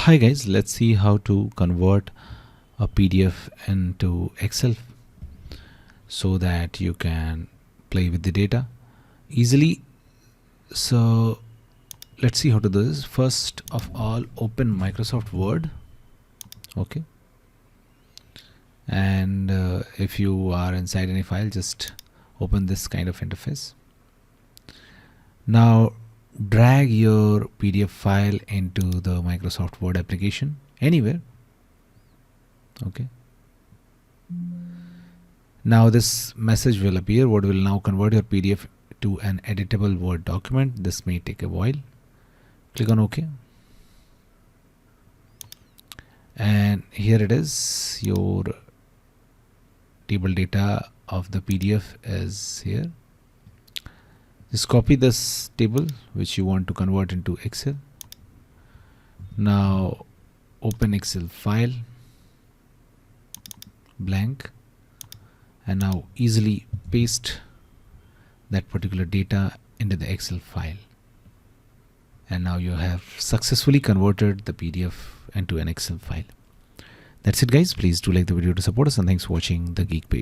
Hi guys, let's see how to convert a PDF into Excel so that you can play with the data easily. So let's see how to do this. First of all, open Microsoft Word. Okay. And if you are inside any file, just open this kind of interface. Now drag your PDF file into the Microsoft Word application anywhere. Okay. Now this message will appear. Word will now convert your PDF to an editable Word document. This may take a while. Click on OK. And here it is. Your table data of the PDF is here. Just copy this table which you want to convert into Excel. Now open Excel file, blank, and now easily paste that particular data into the Excel file. And now you have successfully converted the PDF into an Excel file. That's it guys. Please do like the video to support us, and thanks for watching the Geek Page.